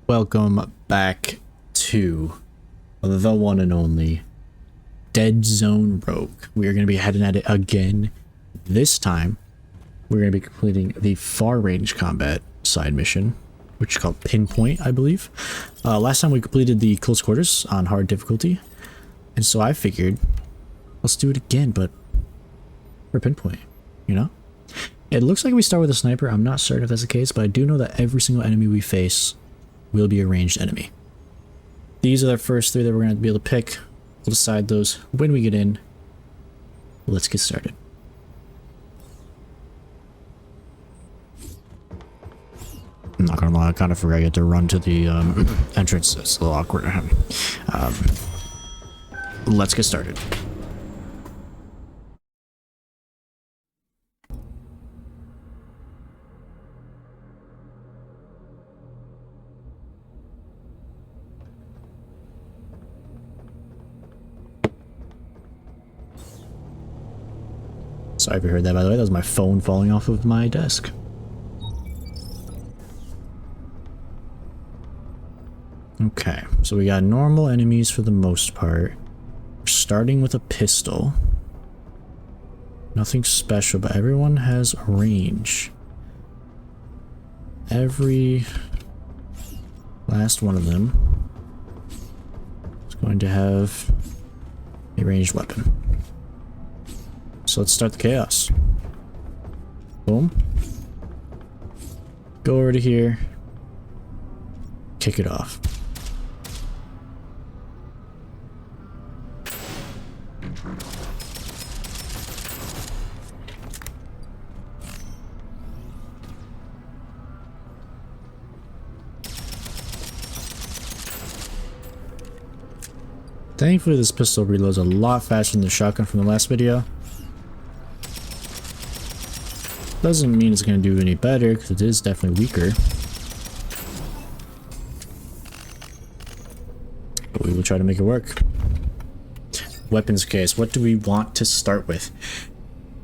Welcome back to the one and only DeadZone Rogue. We are going to be heading at it again. This time, we're going to be completing the far range combat side mission, which is called Pinpoint, I believe. Last time we completed the close quarters on hard difficulty, and so I figured, let's do it again, but for Pinpoint, you know? It looks like we start with a sniper. I'm not certain if that's the case, but I do know that every single enemy we face will be a ranged enemy. These are the first three that we're going to be able to pick. We'll decide those when we get in. Let's get started. I'm not gonna lie, I kind of forgot I get to run to the entrance. It's a little awkward. Let's get started. Sorry if you heard that, by the way. That was my phone falling off of my desk. Okay, so we got normal enemies for the most part. We're starting with a pistol. Nothing special, but everyone has a range. Every last one of them is going to have a ranged weapon. So let's start the chaos. Boom. Go over to here. Kick it off. Thankfully, this pistol reloads a lot faster than the shotgun from the last video. Doesn't mean it's going to do any better, because it is definitely weaker. But we will try to make it work. Weapons case. What do we want to start with?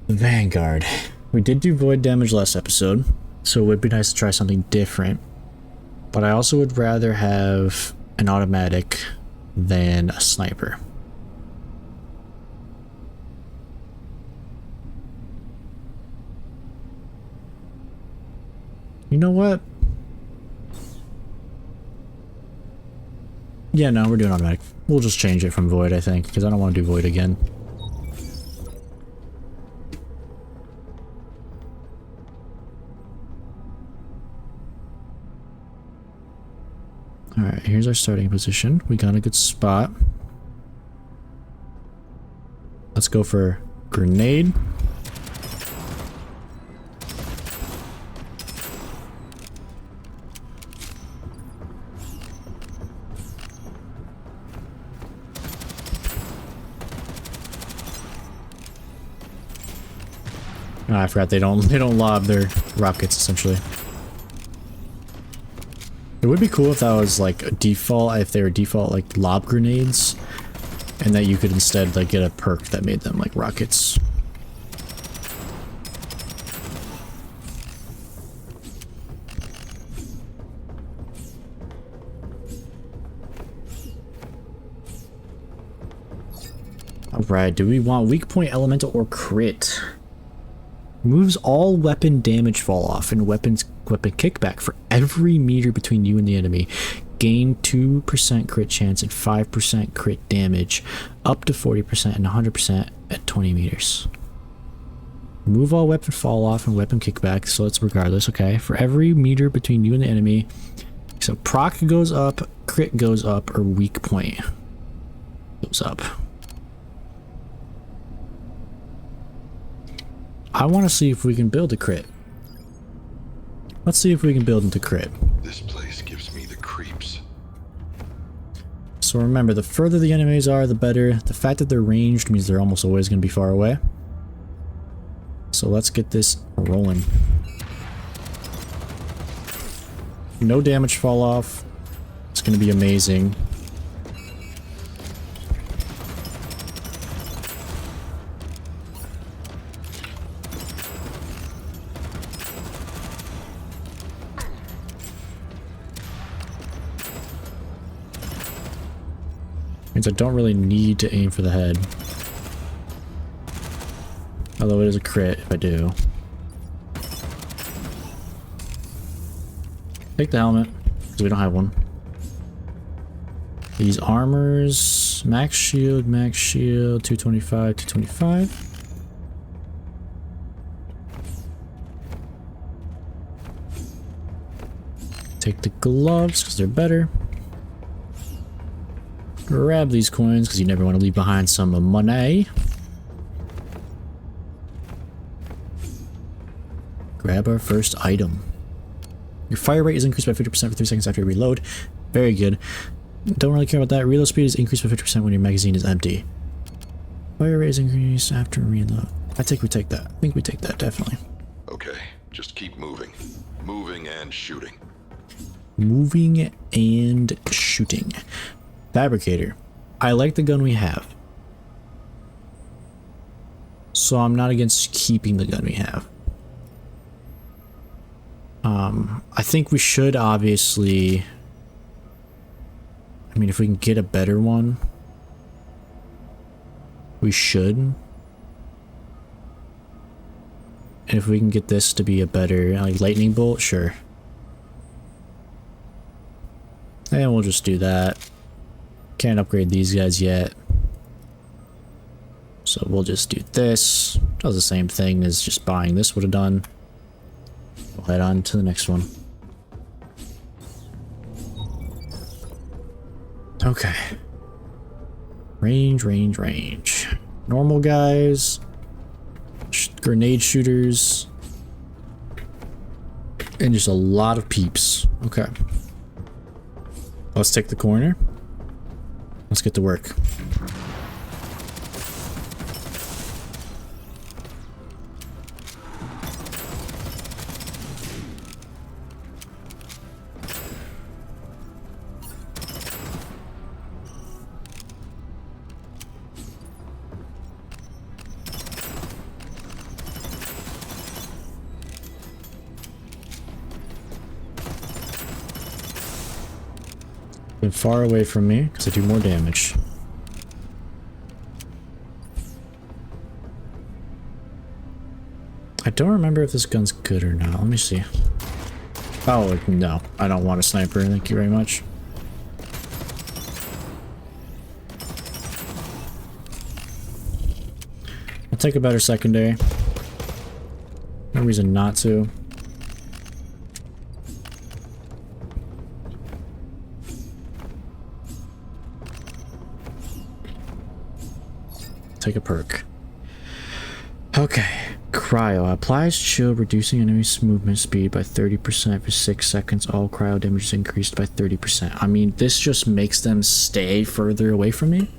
Vanguard. We did do void damage last episode, so it would be nice to try something different. But I also would rather have an automatic than a sniper. You know what? Yeah, no, we're doing automatic. We'll just change it from void, I think, because I don't want to do void again. Alright, here's our starting position. We got a good spot. Let's go for grenade. Oh, I forgot they don't lob their rockets essentially. It would be cool if that was like a default, if they were default like lob grenades, and that you could instead like get a perk that made them like rockets. Alright, do we want weak point, elemental, or crit? Moves all weapon damage fall off and weapon kickback for every meter between you and the enemy. Gain 2% crit chance and 5% crit damage, up to 40% and 100% at 20 meters. Move all weapon fall off and weapon kickback, so it's regardless, okay? For every meter between you and the enemy. So proc goes up, crit goes up, or weak point goes up. I want to see if we can build a crit. Let's see if we can build into crit. This place gives me the creeps. So remember, the further the enemies are, the better. The fact that they're ranged means they're almost always going to be far away. So let's get this rolling. No damage fall off. It's going to be amazing. Means I don't really need to aim for the head. Although it is a crit if I do. Take the helmet, because we don't have one. These armors, max shield, 225, 225. Take the gloves, because they're better. Grab these coins, because you never want to leave behind some money. Grab our first item. Your fire rate is increased by 50% for 3 seconds after you reload. Very good. Don't really care about that. Reload speed is increased by 50% when your magazine is empty. Fire rate is increased after reload. I think we take that. I think we take that, definitely. Okay, just keep moving. Moving and shooting. Moving and shooting. Fabricator. I like the gun we have. So I'm not against keeping the gun we have. I think we should obviously... I mean, if we can get a better one, we should. And if we can get this to be a better, like, lightning bolt, sure. And we'll just do that. Can't upgrade these guys yet. So we'll just do this. Does the same thing as just buying this would have done. We'll head on to the next one. Okay. Range, range, range. Normal guys. Grenade shooters. And just a lot of peeps. Okay. Let's take the corner. Let's get to work. Been far away from me because I do more damage. I don't remember if this gun's good or not. Let me see. Oh, no. I don't want a sniper. Thank you very much. I'll take a better secondary. No reason not to. Take a perk. Okay. Cryo. Applies chill, reducing enemy's movement speed by 30% for 6 seconds. All cryo damage is increased by 30%. I mean, this just makes them stay further away from me.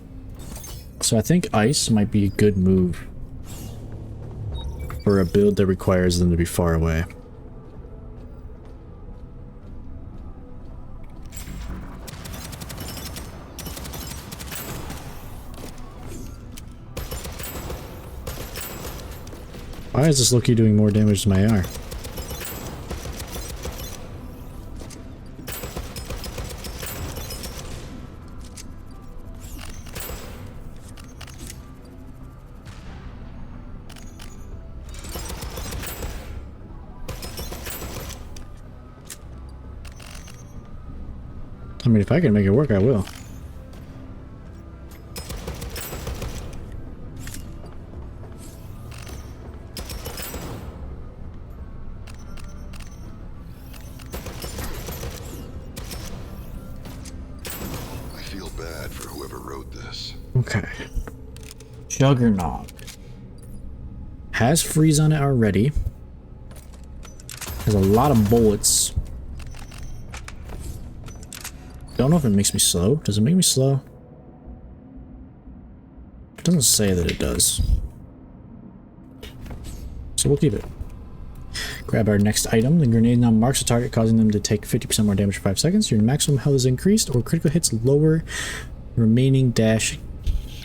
So I think ice might be a good move for a build that requires them to be far away. Why is this Loki doing more damage to my AR? I mean, if I can make it work, I will. Okay. Juggernaut. Has freeze on it already. Has a lot of bullets. Don't know if it makes me slow. Does it make me slow? It doesn't say that it does. So we'll keep it. Grab our next item. The grenade now marks a target, causing them to take 50% more damage for 5 seconds. Your maximum health is increased, or critical hits lower remaining dash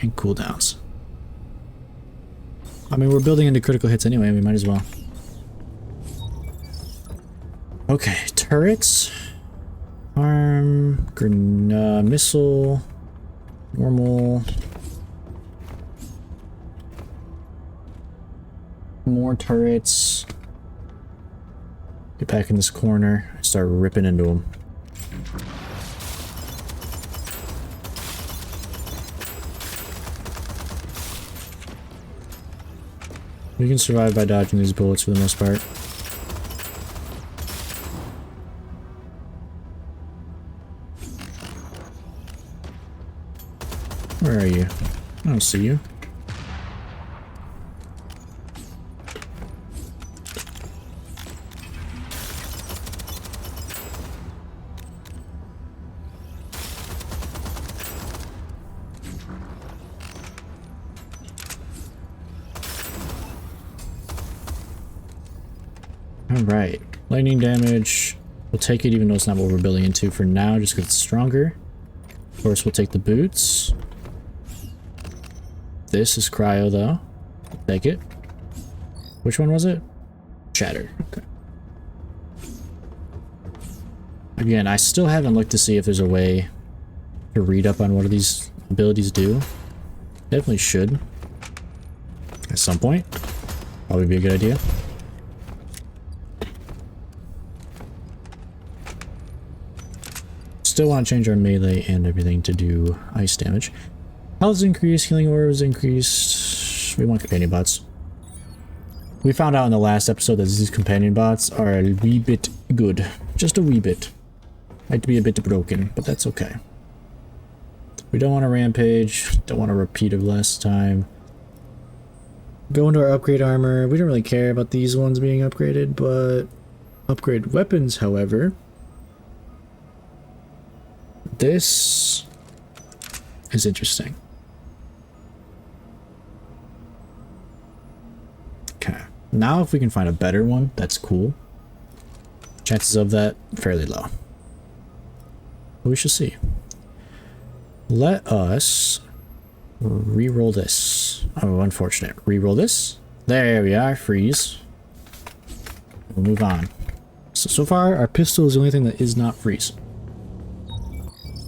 and cooldowns. I mean, we're building into critical hits anyway, we might as well. Okay, turrets. Arm, missile, Normal. More turrets. Get back in this corner. Start ripping into them. We can survive by dodging these bullets for the most part. Where are you? I don't see you. Alright, lightning damage. We'll take it even though it's not what we're building into for now, just because it's stronger. Of course, we'll take the boots. This is cryo though. Take it. Which one was it? Shatter. Okay. Again, I still haven't looked to see if there's a way to read up on what these abilities do. Definitely should. At some point. Probably be a good idea. Still want to change our melee and everything to do ice damage. Health increased, healing orbs increased. We want companion bots. We found out in the last episode that these companion bots are a wee bit good. Just a wee bit. Might be a bit broken, but that's okay. We don't want to rampage. Don't want to repeat of last time. Go into our upgrade armor. We don't really care about these ones being upgraded, but upgrade weapons, however. This is interesting. Okay. Now if we can find a better one, that's cool. Chances of that, fairly low. But we shall see. Let us re-roll this. Oh, unfortunate. Re-roll this. There we are. Freeze. We'll move on. So far, our pistol is the only thing that is not freeze.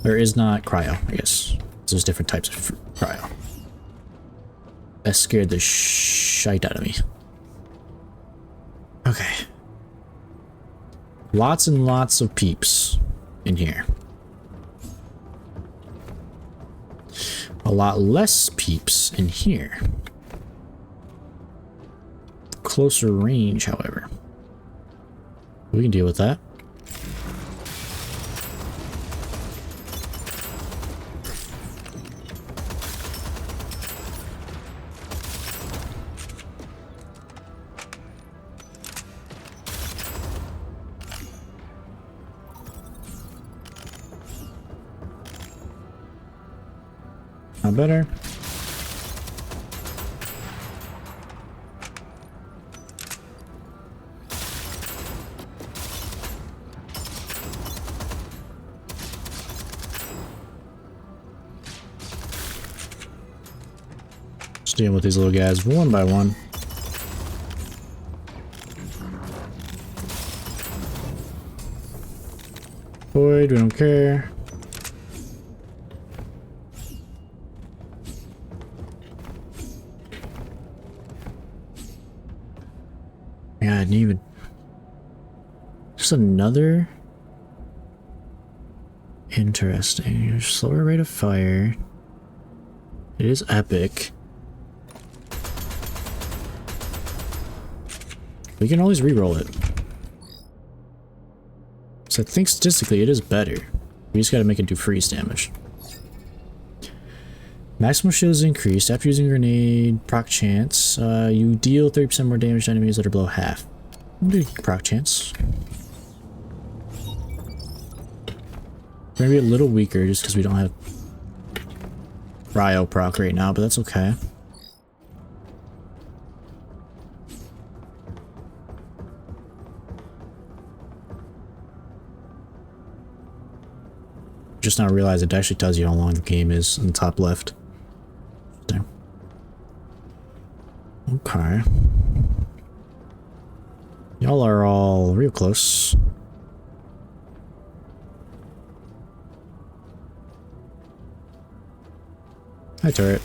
Or is not cryo, I guess. There's different types of cryo. That scared the shite out of me. Okay. Lots and lots of peeps in here. A lot less peeps in here. Closer range, however. We can deal with that. Not better. Just dealing with these little guys one by one. Void, we don't care. Yeah, I didn't even... Just another... Interesting. Slower rate of fire. It is epic. We can always re-roll it. So I think statistically it is better. We just gotta make it do freeze damage. Maximum shield is increased. After using a grenade, proc chance. You deal 30% more damage to enemies that are below half. We'll do proc chance. We're gonna be a little weaker just because we don't have cryo proc right now, but that's okay. Just now realized it actually tells you how long the game is in the top left. There. Okay. Y'all are all real close. Hi, turret.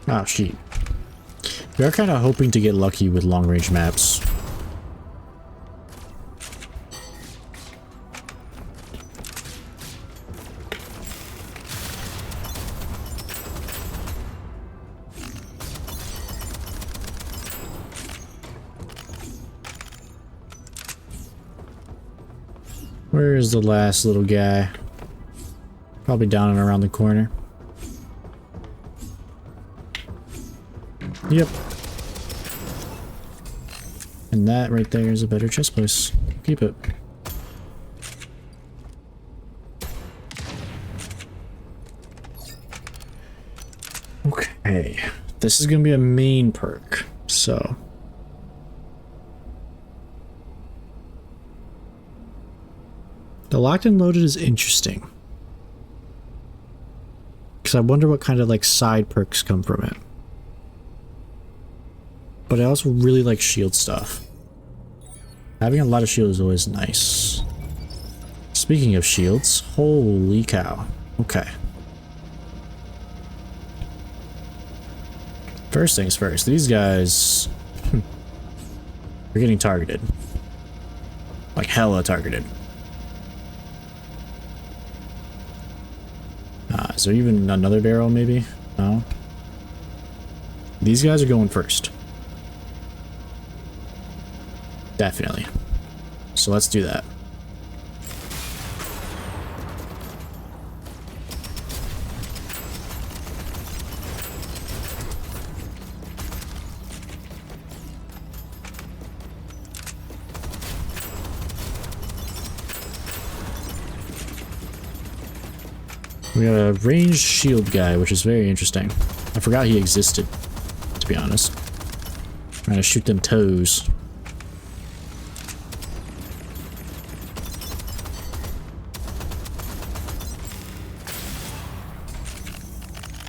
Oh, shit. We are kind of hoping to get lucky with long-range maps. Where is the last little guy? Probably down and around the corner. Yep. And that right there is a better chest place. Keep it. Okay. This is gonna be a main perk, so. The locked and loaded is interesting. Because I wonder what kind of like side perks come from it. But I also really like shield stuff. Having a lot of shield is always nice. Speaking of shields, holy cow. Okay. First things first, these guys are getting targeted. Like hella targeted. Is there even another barrel maybe? No. These guys are going first. Definitely. So let's do that. We got a ranged shield guy, which is very interesting. I forgot he existed, to be honest. Trying to shoot them toes.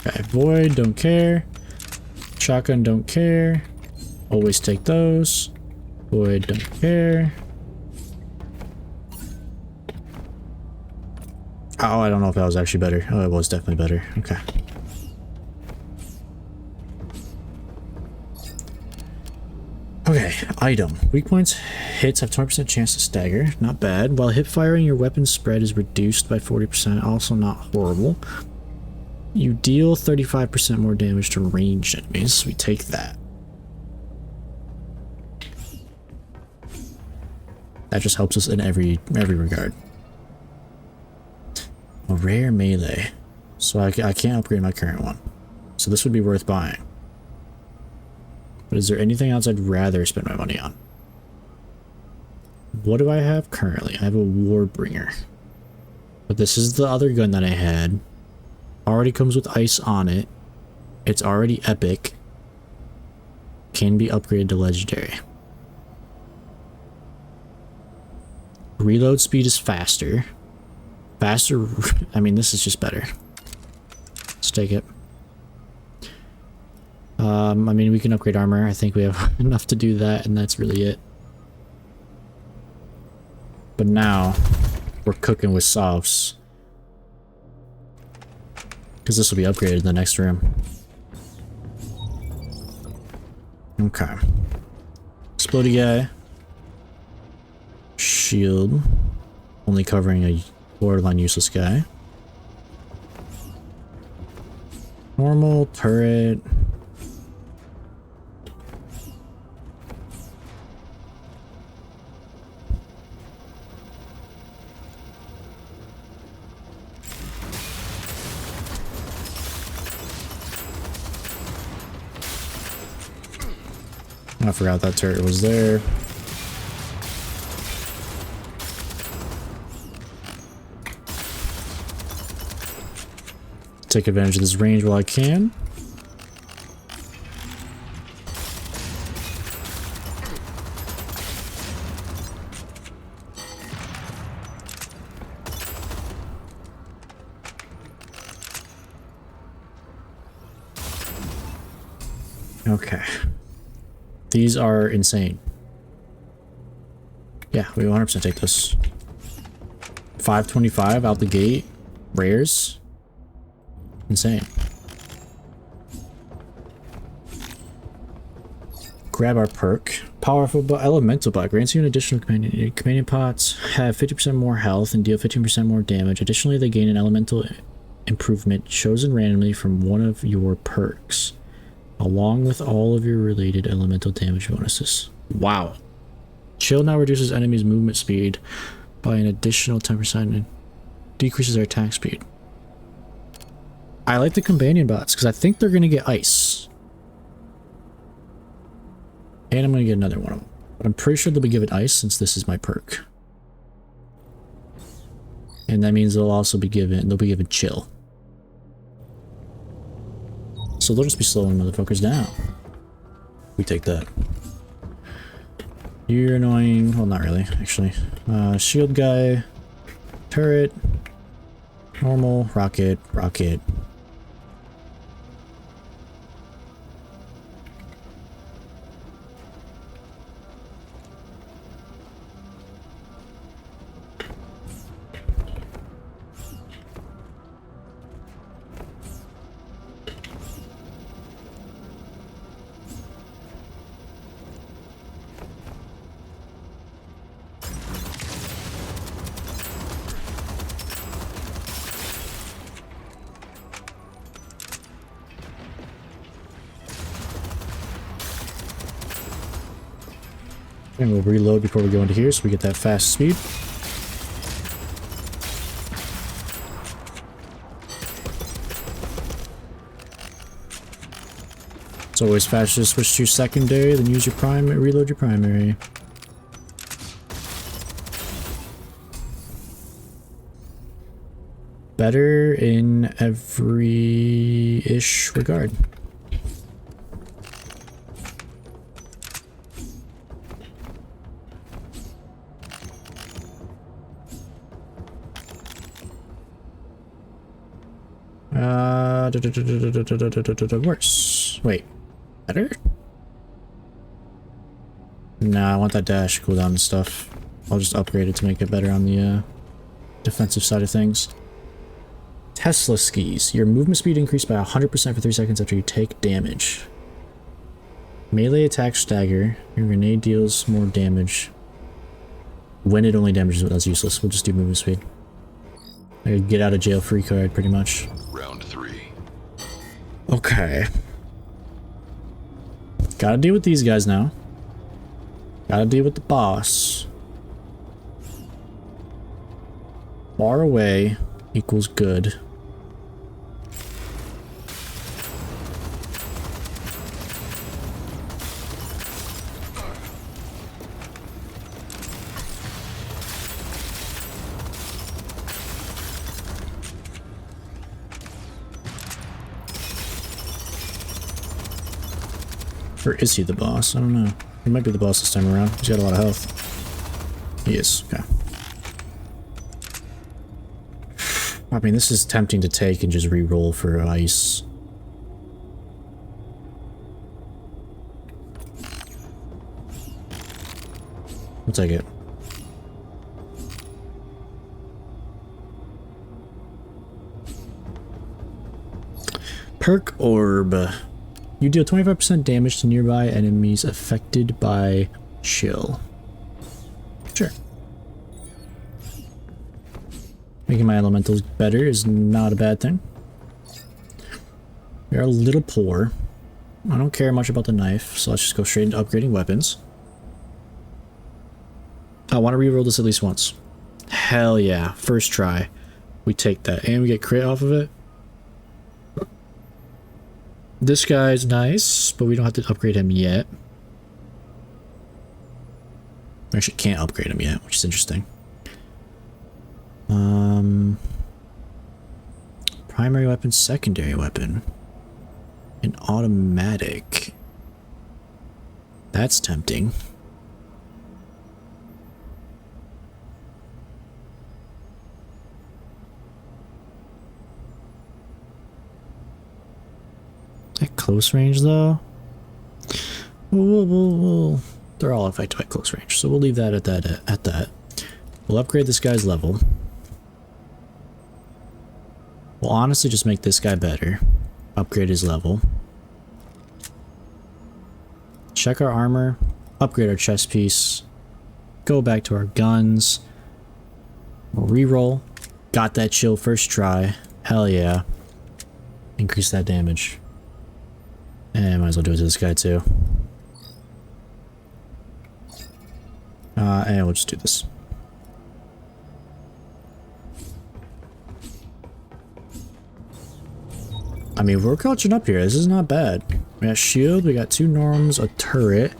Okay, void, don't care. Shotgun, don't care. Always take those. Void, don't care. Oh, I don't know if that was actually better. Oh, it was definitely better. Okay. Okay, item. Weak points. Hits have 20% chance to stagger. Not bad. While hip firing, your weapon spread is reduced by 40%. Also not horrible. You deal 35% more damage to ranged enemies. We take that. That just helps us in every regard. A rare melee. So I can't upgrade my current one. So this would be worth buying. But is there anything else I'd rather spend my money on? What do I have currently? I have a Warbringer. But this is the other gun that I had. Already comes with ice on it. It's already epic. Can be upgraded to legendary. Reload speed is faster. Faster, I mean, this is just better. Let's take it. I mean, we can upgrade armor. I think we have enough to do that, and that's really it. But now, we're cooking with sauce. Because this will be upgraded in the next room. Okay. Explodey guy. Shield. Only covering a borderline useless guy. Normal, turret. I forgot that turret was there. Take advantage of this range while I can. Okay. These are insane. Yeah, we 100% take this. 525 out the gate. Rares. Insane. Grab our perk. Powerful but elemental bot. Grants you an additional companion. Companion pots have 50% more health and deal 15% more damage. Additionally, they gain an elemental improvement chosen randomly from one of your perks, along with all of your related elemental damage bonuses. Wow. Chill now reduces enemies' movement speed by an additional 10% and decreases their attack speed. I like the companion bots because I think they're going to get ice. And I'm going to get another one of them. But I'm pretty sure they'll be given ice since this is my perk. And that means they'll be given chill. So they'll just be slowing motherfuckers down. We take that. You're annoying. Well, not really, actually. Shield guy. Turret. Normal. Rocket. Rocket. And we'll reload before we go into here so we get that fast speed. It's always faster to switch to your secondary than use your primary, reload your primary. Better in every-ish regard. Worse. Wait. Better? Nah, I want that dash cooldown and stuff. I'll just upgrade it to make it better on the defensive side of things. Tesla skis. Your movement speed increased by 100% for 3 seconds after you take damage. Melee attack stagger. Your grenade deals more damage. When it only damages, that's useless. We'll just do movement speed. A get out of jail free card, pretty much. Round 3. Okay. Gotta deal with these guys now. Gotta deal with the boss. Far away equals good. Or is he the boss? I don't know. He might be the boss this time around. He's got a lot of health. He is. Okay. I mean, this is tempting to take and just re-roll for ice. We'll take it. Perk Orb. You deal 25% damage to nearby enemies affected by chill. Sure. Making my elementals better is not a bad thing. We are a little poor. I don't care much about the knife, so let's just go straight into upgrading weapons. I want to reroll this at least once. Hell yeah. First try. We take that. And we get crit off of it. This guy's nice, but we don't have to upgrade him yet. We actually can't upgrade him yet, which is interesting. Primary weapon, secondary weapon. An automatic. That's tempting. At close range, though? Whoa. They're all affected by close range, so we'll leave that at that. We'll upgrade this guy's level. We'll honestly just make this guy better. Upgrade his level. Check our armor. Upgrade our chest piece. Go back to our guns. We'll reroll. Got that chill first try. Hell yeah. Increase that damage. And might as well do it to this guy too. And we'll just do this. I mean, we're catching up here. This is not bad. We got shield, we got 2 norms, a turret,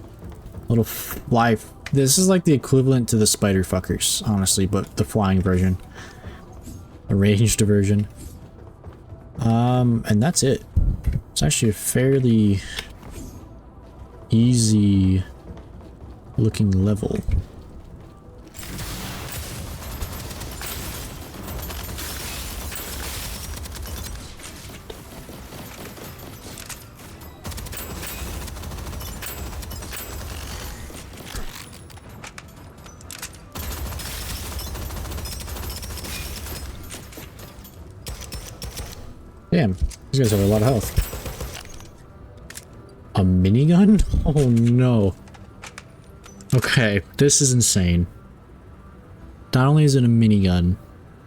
little fly. This is like the equivalent to the spider fuckers, honestly, but the flying version. A ranged version. And that's it. It's actually a fairly easy looking level. Damn, these guys have a lot of health. A minigun? Oh no. Okay, this is insane. Not only is it a minigun,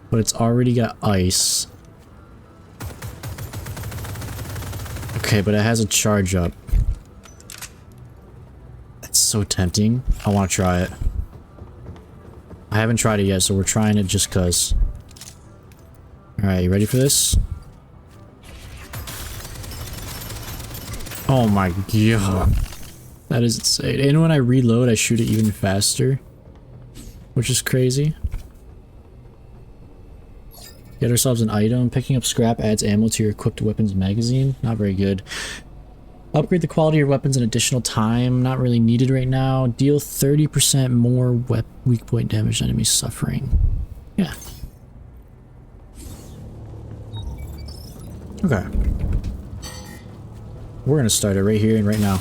but it's already got ice. Okay, but it has a charge up. It's so tempting. I want to try it. I haven't tried it yet, so we're trying it just cuz. Alright, you ready for this? Oh my god. That is insane. And when I reload, I shoot it even faster. Which is crazy. Get ourselves an item. Picking up scrap adds ammo to your equipped weapons magazine. Not very good. Upgrade the quality of your weapons an additional time. Not really needed right now. Deal 30% more weak point damage to enemies suffering. Yeah. Okay. We're gonna start it right here and right now.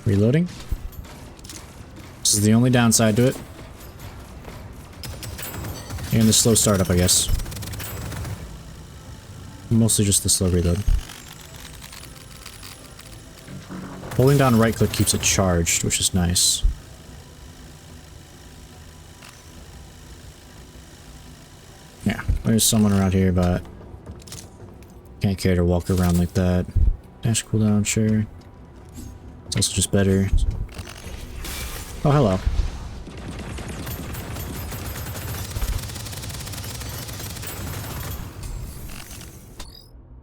Reloading. This is the only downside to it. And the slow startup, I guess. Mostly just the slow reload. Holding down right click keeps it charged, which is nice. Yeah, there's someone around here, but can't care to walk around like that. Dash cooldown, sure. It's also just better. Oh, hello.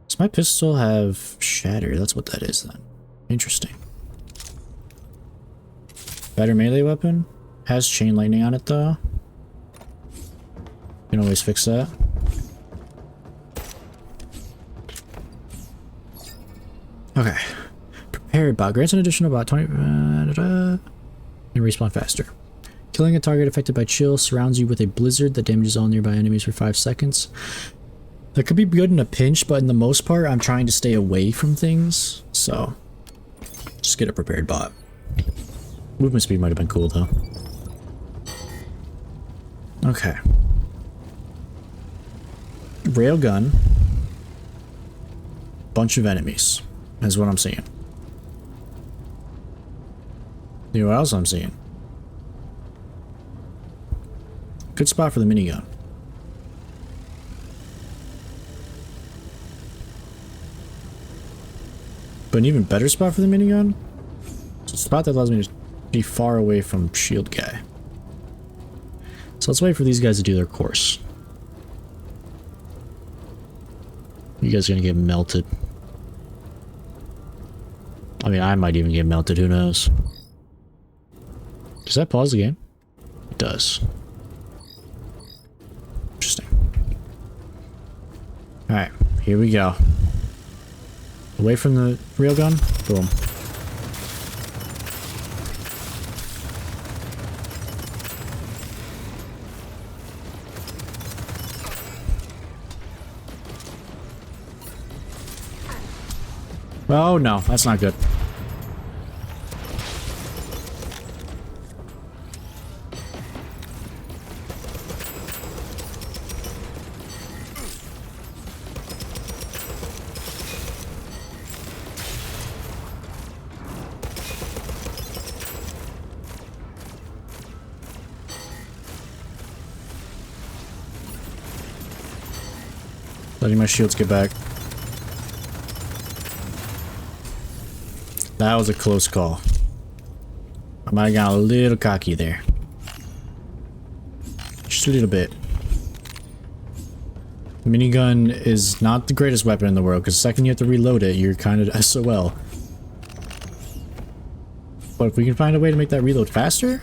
Does my pistol have shatter? That's what that is then. Interesting. Better melee weapon? Has chain lightning on it though. You can always fix that. Okay. Prepared bot grants an additional bot 20 and respawn faster. Killing a target affected by chill surrounds you with a blizzard that damages all nearby enemies for 5 seconds. That could be good in a pinch, but in the most part, I'm trying to stay away from things, so just get a prepared bot. Movement speed might have been cool though. Okay. Railgun. Bunch of enemies. Is what I'm seeing. You know what else I'm seeing? Good spot for the minigun. But an even better spot for the minigun? It's a spot that allows me to be far away from shield guy. So let's wait for these guys to do their course. You guys are gonna get melted. I mean, I might even get melted, who knows? Does that pause the game? It does. Interesting. Alright, here we go. Away from the railgun. Boom. Oh no, that's not good. Letting my shields get back. That was a close call. I might have got a little cocky there. Just a little bit. The minigun is not the greatest weapon in the world, because the second you have to reload it, you're kind of SOL. But if we can find a way to make that reload faster...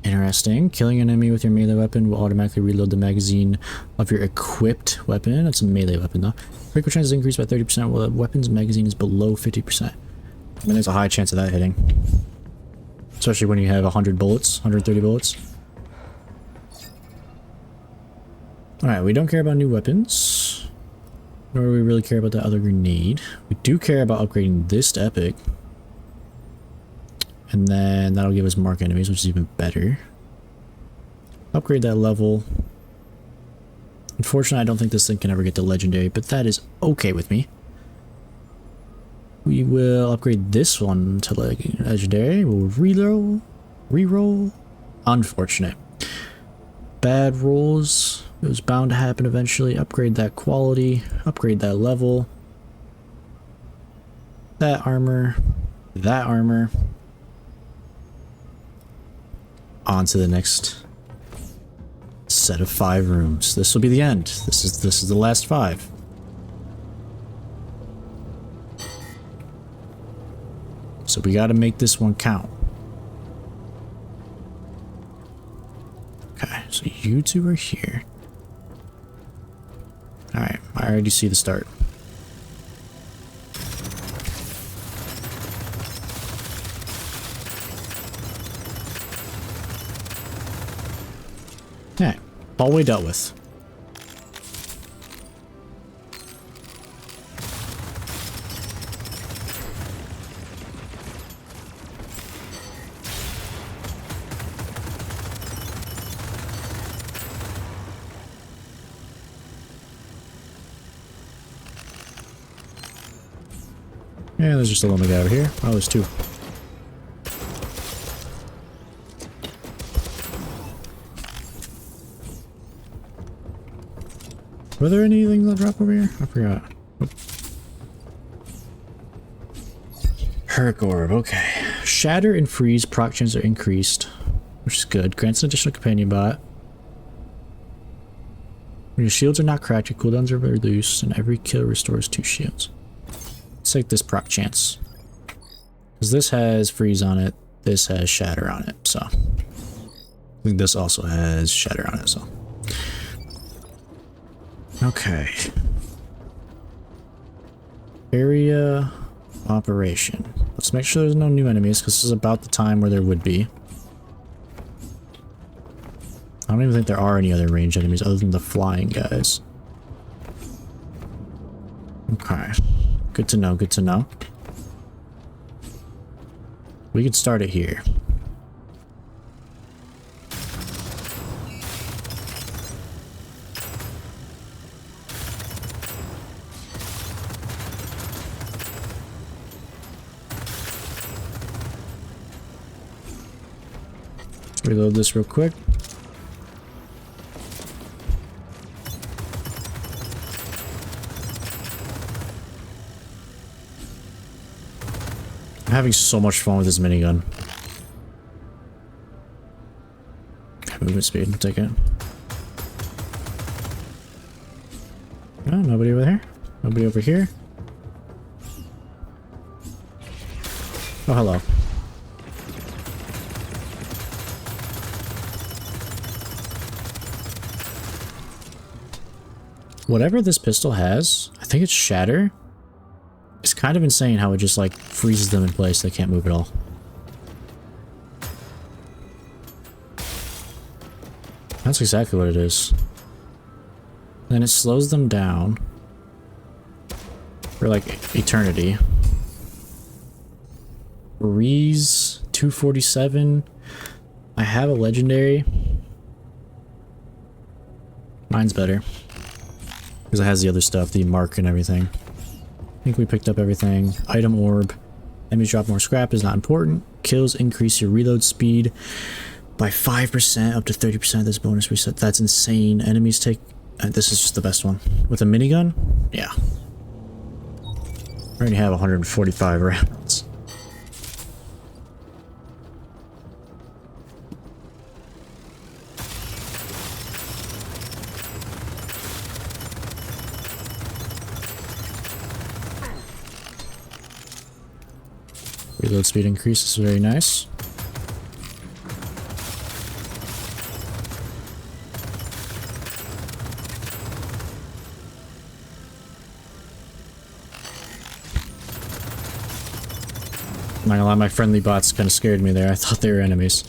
Interesting. Killing an enemy with your melee weapon will automatically reload the magazine of your equipped weapon. That's a melee weapon though. Critical chance is increased by 30% while the weapon's magazine is below 50%. I mean, there's a high chance of that hitting. Especially when you have 100 bullets, 130 bullets. Alright, we don't care about new weapons. Nor do we really care about that other grenade. We do care about upgrading this to epic. And then that'll give us mark enemies, which is even better. Upgrade that level. Unfortunately, I don't think this thing can ever get to legendary, but that is okay with me. We will upgrade this one to legendary. We'll reroll. Unfortunate. Bad rolls. It was bound to happen eventually. Upgrade that quality. Upgrade that level. That armor. That armor. On to the next set of 5 rooms. This will be the end. This is the last 5. So we got to make this one count. Okay, so you two are here. All right, I already see the start. Okay, hallway dealt with. Yeah, there's just a little guy over here. Oh, there's 2. Were there anything that drop over here? I forgot. Oh. Herc Orb, okay. Shatter and freeze proc chance are increased, which is good. Grants an additional companion bot. When your shields are not cracked, your cooldowns are reduced, and every kill restores 2 shields. Let's take this proc chance. Because this has freeze on it, this has shatter on it, so. I think this also has shatter on it, so. Okay. Area operation. Let's make sure there's no new enemies, because this is about the time where there would be. I don't even think there are any other ranged enemies other than the flying guys. Okay. Good to know, good to know. We could start it here. Reload this real quick. I'm having so much fun with this minigun. Movement speed, I'll take it. Oh, nobody over there? Nobody over here? Oh, hello. Whatever this pistol has, I think it's shatter. It's kind of insane how it just like freezes them in place. They can't move at all. That's exactly what it is. Then it slows them down. for like eternity. Reese 247. I have a legendary. Mine's better because it has the other stuff, the mark and everything. I think we picked up everything. Item orb. Enemies drop more scrap is not important. Kills increase your reload speed by 5% up to 30% of this bonus reset. That's insane. Enemies take... this is just the best one. With a minigun? Yeah. I already have 145 rounds. Reload speed increase is very nice. I'm not gonna lie, my friendly bots kind of scared me there. I thought they were enemies.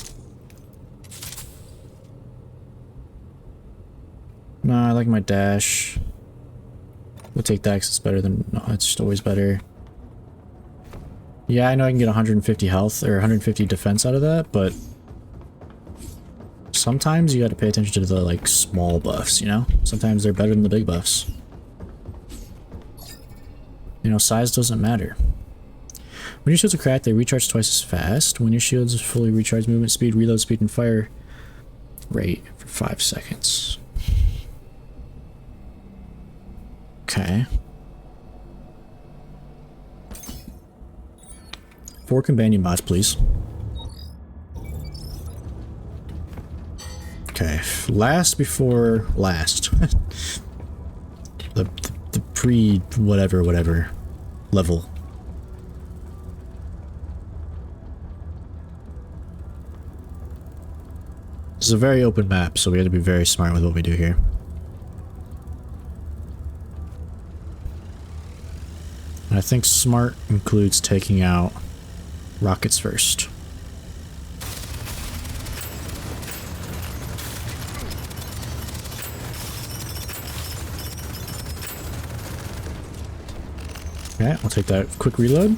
No, I like my dash. We'll take that 'cause it's better than... no, it's just always better. Yeah, I know I can get 150 health or 150 defense out of that, but sometimes you gotta pay attention to the, like, small buffs, you know? Sometimes they're better than the big buffs. You know, size doesn't matter. When your shields are cracked, they recharge twice as fast. When your shields are fully recharged, movement speed, reload speed, and fire rate for 5 seconds. Okay. 4 companion bots, please. Okay, last before last. the pre whatever level. This is a very open map, so we have to be very smart with what we do here. And I think smart includes taking out rockets first. Okay, I'll take that quick reload.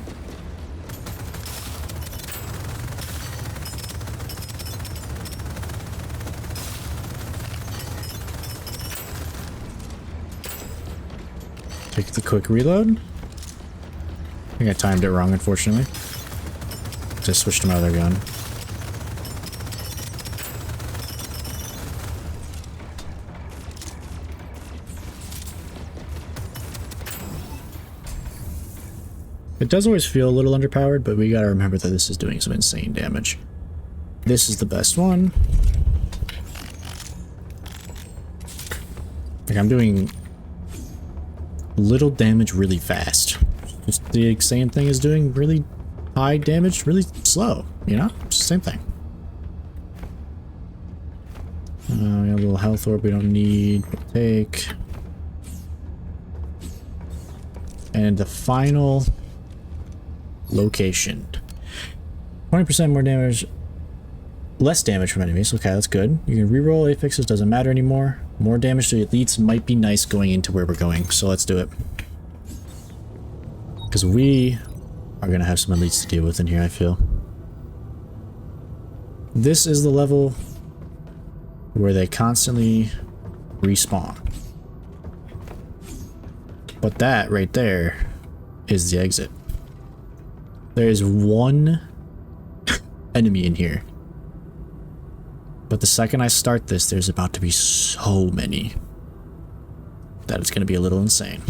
Take the quick reload. I think I timed it wrong, unfortunately. Just switched to my other gun. It does always feel a little underpowered, but we gotta remember that this is doing some insane damage. This is the best one. Like, I'm doing little damage really fast. Just the same thing as doing really high damage really slow, you know? It's the same thing. We got a little health orb we don't need. We'll take. And the final location. 20% more damage. Less damage from enemies. Okay, that's good. You can reroll affixes, doesn't matter anymore. More damage to elites might be nice going into where we're going, so let's do it. Because we are going to have some elites to deal with in here, I feel. This is the level where they constantly respawn. But that right there is the exit. There is one enemy in here. But the second I start this, there's about to be so many that it's going to be a little insane.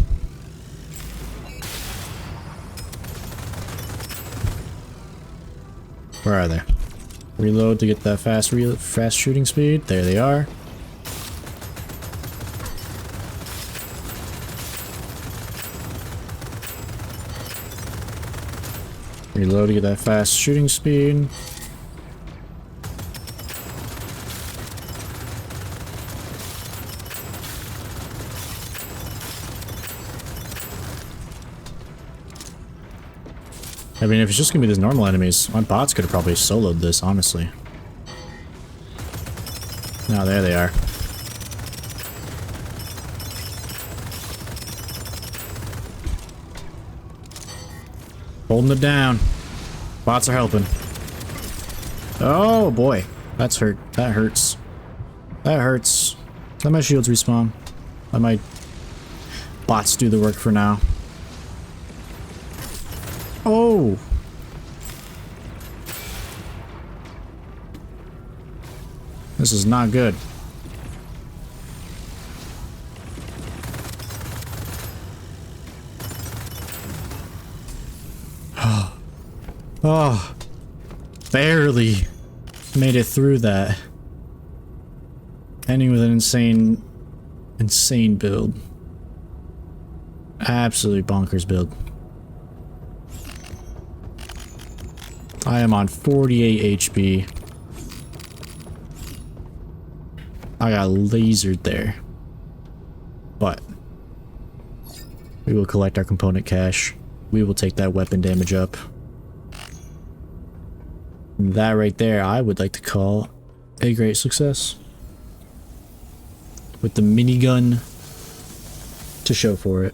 Where are they? Reload to get that fast shooting speed. There they are. Reload to get that fast shooting speed. I mean, if it's just gonna be these normal enemies, my bots could have probably soloed this, honestly. No, there they are. Holding it down. Bots are helping. Oh boy. That's hurt. That hurts. That hurts. Let my shields respawn. Let my bots do the work for now. Oh! This is not good. Oh, barely made it through that. Ending with an insane build. Absolutely bonkers build. I am on 48 HP. I got lasered there. But we will collect our component cache. We will take that weapon damage up. That right there, I would like to call a great success. With the minigun to show for it.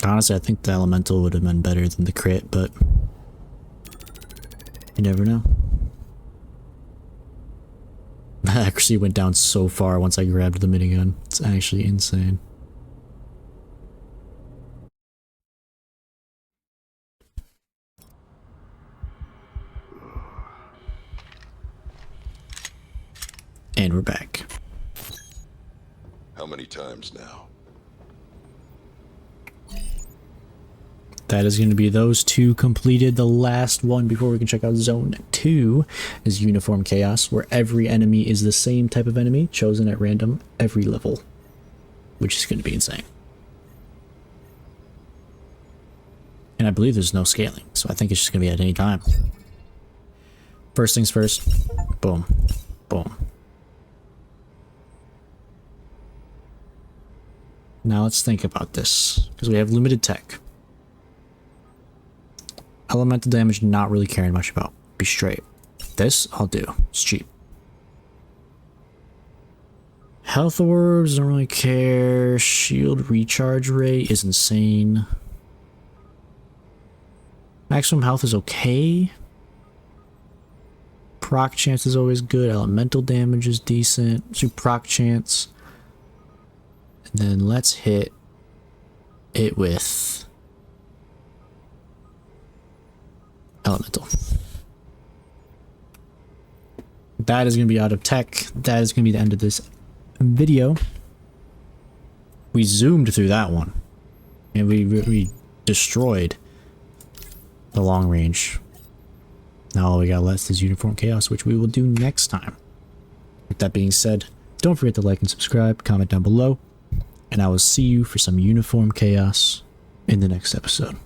Honestly, I think the elemental would have been better than the crit, but you never know. The accuracy went down so far once I grabbed the minigun. It's actually insane. And we're back. How many times now? That is going to be those two completed. The last one before we can check out Zone 2 is Uniform Chaos, where every enemy is the same type of enemy, chosen at random every level, which is going to be insane. And I believe there's no scaling, so I think it's just going to be at any time. First things first. Boom. Boom. Now let's think about this, because we have limited tech. Elemental damage, not really caring much about. Be straight. This, I'll do. It's cheap. Health orbs, don't really care. Shield recharge rate is insane. Maximum health is okay. Proc chance is always good. Elemental damage is decent. Let's do proc chance. And then let's hit it with elemental. That is going to be out of tech. That is going to be the end of this video. We zoomed through that one. And we destroyed the long range. Now all we got left is Uniform Chaos, which we will do next time. With that being said, don't forget to like and subscribe, comment down below, and I will see you for some Uniform Chaos in the next episode.